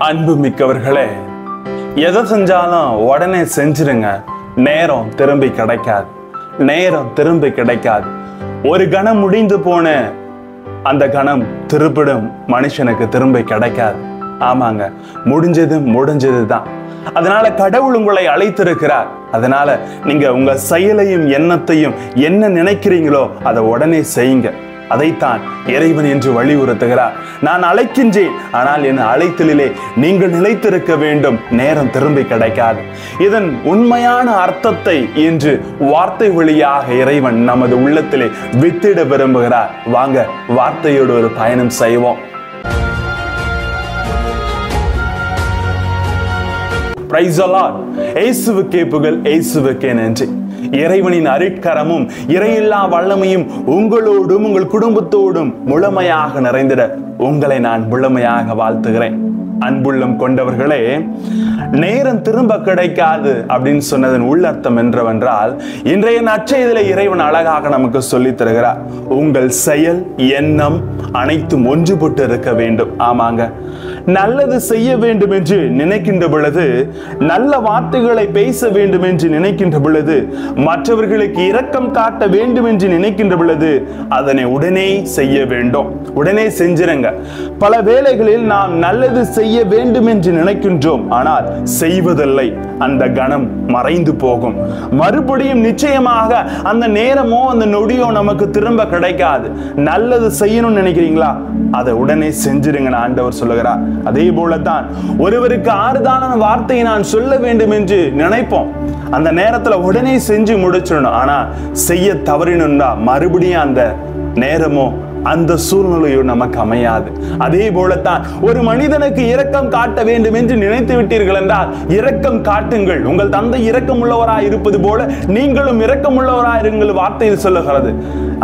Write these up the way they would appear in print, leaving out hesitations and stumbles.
அன்பு மிக்கவர்களே, எதை செஞ்சாலும் உடனே செஞ்சிருங்க. நேரம் திரும்பி கிடைக்காது. நேரம் திரும்பி கிடைக்காது. ஒரு கணம் முடிந்து போன அந்த கணம் திருப்பிடும் மனுஷனுக்கு திரும்பி கிடைக்காது. ஆமாங்க, முடிஞ்சது தான். அதனால கடவுள் உங்களை அழைத்திருக்கிறார். அதனால நீங்க உங்க செயலையும் எண்ணத்தையும் என்ன நினைக்கிறீங்களோ அதை உடனே செய்யுங்க. அதைத்தான் இறைவன் என்று வலியுறுத்துகிறார். நான் அழைக்கின்றேன், ஆனால் என் அழைத்தலிலே நீங்கள் நிலைத்திருக்க வேண்டும். நேரம் திரும்பி கிடைக்காது. இதன் உண்மையான அர்த்தத்தை இன்று வார்த்தை வழியாக இறைவன் நமது உள்ளத்திலே வித்திட விரும்புகிறார். வாங்க, வார்த்தையோடு ஒரு பயணம் செய்வோம். Praise the Lord. இயேசுவுக்கே புகழ், இயேசுவுக்கே நன்றி. இறைவனின் அருட்கரமும் இறையில்லா வல்லமையும் உங்களோடும் உங்கள் குடும்பத்தோடும் முழுமையாக நிறைந்திட உங்களை நான் முழுமையாக வாழ்த்துகிறேன். அன்புள்ளம் கொண்டவர்களே, நேரம் திரும்ப கிடைக்காது அப்படின்னு சொன்னதன் உள்ளர்த்தம் என்றவென்றால், இன்றைய நற்செய்தியிலே இறைவன் அழகாக நமக்கு சொல்லித் தருகிறார். உங்கள் செயல், எண்ணம் அனைத்தும் ஒன்றுபட்டு இருக்க வேண்டும். ஆமாங்க, நல்லது செய்ய வேண்டும் என்று நினைக்கின்ற பொழுது, நல்ல வார்த்தைகளை பேச வேண்டும் என்று நினைக்கின்ற பொழுது, மற்றவர்களுக்கு இரக்கம் காட்ட வேண்டும் என்று நினைக்கின்ற பொழுது அதனை உடனே செய்ய வேண்டும். உடனே செஞ்சிருங்க. பல வேளைகளில் நாம் நல்லது செய்ய வேண்டும் என்று நினைக்கின்றோம், ஆனால் செய்வதில்லை. அந்த கணம் மறைந்து போகும். மறுபடியும் நிச்சயமாக அந்த நேரமோ அந்த நொடியோ நமக்கு திரும்ப கிடைக்காது. நல்லது செய்யணும்னு நினைக்கிறீங்களா, அதை உடனே செஞ்சிருங்க ஆண்டவர் சொல்லுகிறார். அதே போலதான் ஒருவருக்கு ஆறுதலான வார்த்தையை நான் சொல்ல வேண்டும் என்று நினைப்போம். அந்த நேரத்துல உடனே செஞ்சு முடிச்சிடணும். ஆனா செய்ய தவறினும்னா மறுபடியும் அந்த நேரமோ அந்த சூழ்நிலையோ நமக்கு அமையாது. அதே போலத்தான் ஒரு மனிதனுக்கு இரக்கம் காட்ட வேண்டும் என்று நினைத்து விட்டீர்கள் என்றால் இரக்கம் காட்டுங்கள். உங்கள் தந்தை இரக்கம் உள்ளவராய் இருப்பது போல நீங்களும் இரக்கம் உள்ளவராய் இருங்கள் வார்த்தையில் சொல்லுகிறது.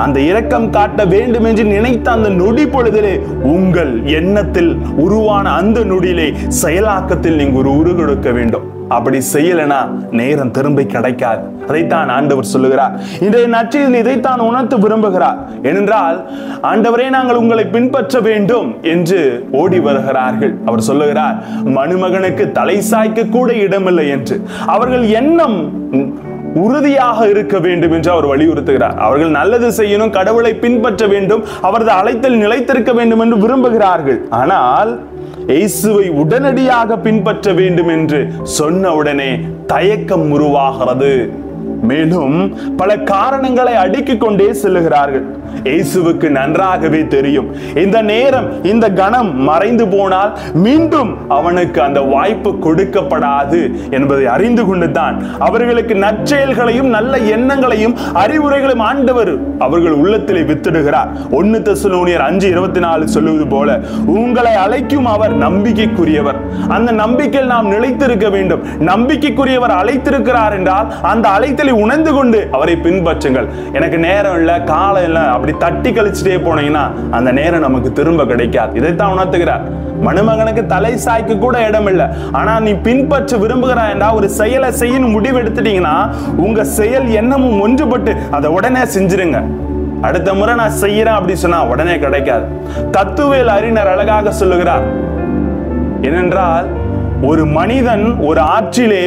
அந்த இரக்கம் காட்ட வேண்டும் என்று நினைத்த அந்த நொடி பொழுதிலே உங்கள் எண்ணத்தில் உருவான அந்த நொடியிலே செயலாக்கத்தில் நீங்க ஒரு உருவெடுக்க வேண்டும். அப்படி செய்யலனா நேரம் திரும்பி கிடைக்காது. அதைத்தான் ஆண்டவர் சொல்லுகிறார். இன்றைய நற்செய்தியில் இதைத்தான் உணர்த்து விரும்புகிறார். ஏனென்றால் ஆண்டவரே, நாங்கள் உங்களை பின்பற்ற வேண்டும் என்று ஓடி வருகிறார்கள். அவர் சொல்லுகிறார், மணுமகனுக்கு தலை சாய்க்க கூட இடமில்லை என்று. அவர்கள் எண்ணம் உறுதியாக இருக்க வேண்டும் என்று அவர் வலியுறுத்துகிறார். அவர்கள் நல்லது செய்யணும், கடவுளை பின்பற்ற வேண்டும், அவரது அழைத்தல் நிலைத்திருக்க வேண்டும் என்று விரும்புகிறார்கள். ஆனால் இயேசுவை உடனடியாக பின்பற்ற வேண்டும் என்று சொன்ன உடனே தயக்கம் உருவாகிறது. மேலும் பல காரணங்களை அடுக்கிக் கொண்டே செல்லுகிறார்கள். இயேசுவுக்கு நன்றாகவே தெரியும், இந்த நேரம் இந்த கணம் மறைந்து போனால் மீண்டும் அவனுக்கு அந்த வாய்ப்பு கொடுக்கப்படாது என்பதை அறிந்து கொண்டுதான் அவர்களுக்கு நற்செயல்களையும் நல்ல எண்ணங்களையும் அறிவுரைகளையும் ஆண்டவர் அவர்கள் உள்ளத்திலே வித்திடுகிறார். 1 தெசலோனியர் 5:24 சொல்லுவது போல, உங்களை அழைக்கும் அவர் நம்பிக்கைக்குரியவர். அந்த நம்பிக்கையில் நாம் நிலைத்திருக்க வேண்டும். நம்பிக்கைக்குரியவர் அழைத்திருக்கிறார் என்றால் அந்த அழைத்தலை உணர்ந்து கொண்டு அவரை பின்பற்றுங்கள். எனக்கு நேரம் இல்ல, காலம் இல்ல, அப்படி தட்டி கழிச்சுட்டே போனீங்கன்னா அந்த நேரம் நமக்கு திரும்ப கிடைக்காது. இதைத்தான் உணர்த்துகிறார். மணுமகனுக்கு தலை சாய்க்க கூட இடம் இல்லை. ஆனா நீ பின்பற்ற விரும்புகிறாய் என்றா ஒரு செயலை செய்யணும் முடிவு எடுத்துட்டீங்கன்னா உங்க செயல் எண்ணமும் ஒன்றுபட்டு அதை உடனே செஞ்சிருங்க. அடுத்த முறை நான் செய்யறேன் அப்படி சொன்னா உடனே கிடைக்காது. தத்துவியல் அறிஞர் அழகாக சொல்லுகிறார். ஏனென்றால் ஒரு மனிதன் ஒரு ஆற்றிலே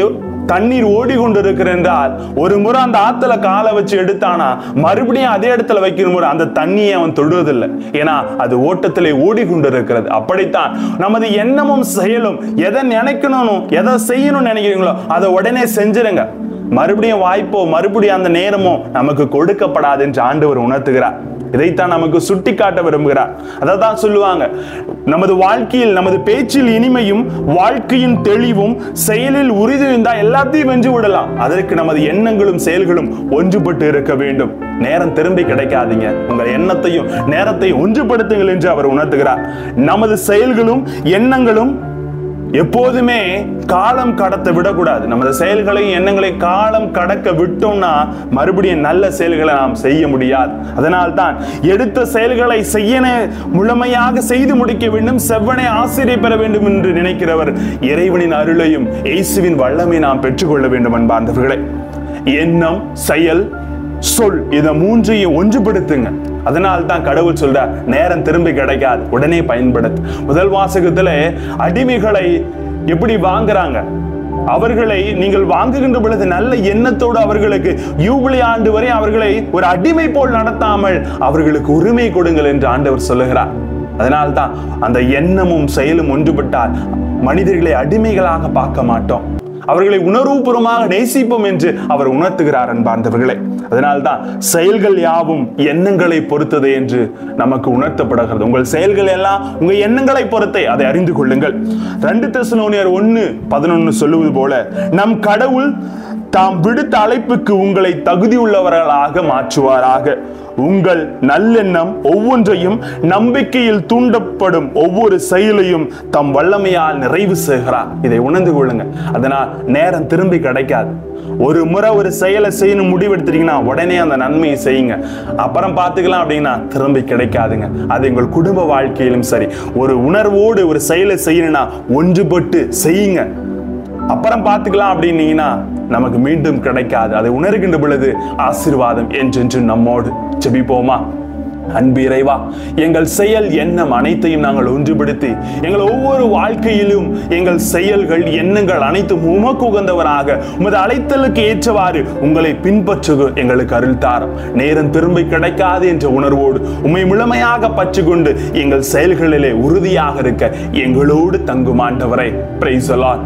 தண்ணீர் ஓடிக்கொண்டிருக்கிறது என்றால் ஒரு முறை அந்த ஆத்துல காலை வச்சு எடுத்தானா மறுபடியும் அதே இடத்துல வைக்கிற முறை அந்த தண்ணியை அவன் தொடுவதில்லை. ஏன்னா அது ஓட்டத்திலே ஓடிக்கொண்டிருக்கிறது. அப்படித்தான் நமது எண்ணமும் செயலும் எதை நினைக்கணும், எதை செய்யணும்னு நினைக்கிறீங்களோ அதை உடனே செஞ்சிருங்க. மறுபடியும் வாய்ப்போ மறுபடியும் அந்த நேரமோ நமக்கு கொடுக்கப்படாது என்று ஆண்டவர் உணர்த்துகிறார். இதைத்தான் நமக்கு சுட்டி காட்ட விரும்புகிறார். அதான் சொல்லுவாங்க, நமது வாழ்க்கையில் நமது பேச்சில் இனிமையும் வாழ்க்கையின் தெளிவும் செயலில் உறுதியும் தான் எல்லாத்தையும் வென்று விடலாம். அதற்கு நமது எண்ணங்களும் செயல்களும் ஒன்றுபட்டு இருக்க வேண்டும். நேரம் திரும்பி கிடைக்காதீங்க. உங்கள் எண்ணத்தையும் நேரத்தையும் ஒன்றுபடுத்துங்கள் என்று அவர் உணர்த்துகிறார். நமது செயல்களும் எண்ணங்களும் எப்போதுமே காலம் கடத்த விடக்கூடாது. நமது செயல்களையும் எண்ணங்களை காலம் கடக்க விட்டோம்னா மறுபடியும் நல்ல செயல்களை நாம் செய்ய முடியாது. அதனால்தான் எடுத்த செயல்களை செய்ய முழுமையாக செய்து முடிக்க வேண்டும், செவ்வனை ஆசிரியர் பெற வேண்டும் என்று நினைக்கிறவர் இறைவனின் அருளையும் இயேசுவின் வல்லமை நாம் பெற்றுக்கொள்ள வேண்டும். அன்பார்ந்தவர்களே, எண்ணம், செயல் சொல், இதை மூன்றையும் ஒன்றுபடுத்துங்க. அதனால தான் கடவுள் சொல்ற நேரம் திரும்பி கிடைக்காது, உடனே பயன்படுத்து. முதல் வாசகத்துல அடிமைகளை எப்படி வாங்குறாங்க, அவர்களை நீங்கள் வாங்குகின்ற பொழுது நல்ல எண்ணத்தோடு அவர்களுக்கு யூபிலி ஆண்டு வரை அவர்களை ஒரு அடிமை போல் நடத்தாமல் அவர்களுக்கு உரிமை கொடுங்கள் என்று ஆண்டவர் சொல்லுகிறார். அதனால்தான் அந்த எண்ணமும் செயலும் ஒன்றுபட்டால் மனிதர்களை அடிமைகளாக பார்க்க மாட்டோம், அவர்களை உணர்வுபூர்வமாக நேசிப்போம் என்று அவர் உணர்த்துகிறார் அன்பார்ந்தவர்களே. அதனால்தான் செயல்கள் யாவும் எண்ணங்களை பொறுத்தது என்று நமக்கு உணர்த்தப்படுகிறது. உங்கள் செயல்கள் எல்லாம் உங்க எண்ணங்களை பொறுத்தே, அதை அறிந்து கொள்ளுங்கள். 2 தெசலோனியர் 1:11 சொல்லுவது போல, நம் கடவுள் தாம் விடுத்த அழைப்புக்கு உங்களை தகுதியுள்ளவர்களாக மாற்றுவாராக. உங்கள் நல்லெண்ணம் ஒவ்வொன்றையும் நம்பிக்கையில் தூண்டப்படும் ஒவ்வொரு செயலையும் தம் வல்லமையால் நிறைவு செய்கிறார். இதை உணர்ந்து கொள்ளுங்க. அதனால் நேரம் திரும்பி கிடைக்காது. ஒரு முறை ஒரு செயலை செய்யணும் முடிவெடுத்துட்டீங்கன்னா உடனே அந்த நன்மையை செய்யுங்க, அப்புறம் பார்த்துக்கலாம் அப்படின்னா திரும்பி கிடைக்காதுங்க. அது எங்கள் குடும்ப வாழ்க்கையிலும் சரி, ஒரு உணர்வோடு ஒரு செயலை செய்யணும்னா ஒன்றுபட்டு செய்யுங்க, அப்புறம் பார்த்துக்கலாம் அப்படின்னீங்கன்னா நமக்கு மீண்டும் கிடைக்காது. அதை உணர்கின்ற பொழுது ஆசீர்வாதம் என்றென்று நம்மோடு. ஜெபிப்போமா? அன்பு இறைவா, எங்கள் செயல் எண்ணம் அனைத்தையும் நாங்கள் ஒன்றுபடுத்தி எங்கள் ஒவ்வொரு வாழ்க்கையிலும் எங்கள் செயல்கள் எண்ணங்கள் அனைத்தும் உமக்கு உகந்தவராக உமது அழைத்தலுக்கு ஏற்றவாறு உங்களை பின்பற்ற எங்களுக்கு அருள் தாரும். நேரம் திரும்பி கிடைக்காது என்ற உணர்வோடு உம்மை முழுமையாக பற்றி கொண்டு எங்கள் செயல்களிலே உறுதியாக இருக்க எங்களோடு தங்கும் ஆண்டவரே. Praise the Lord.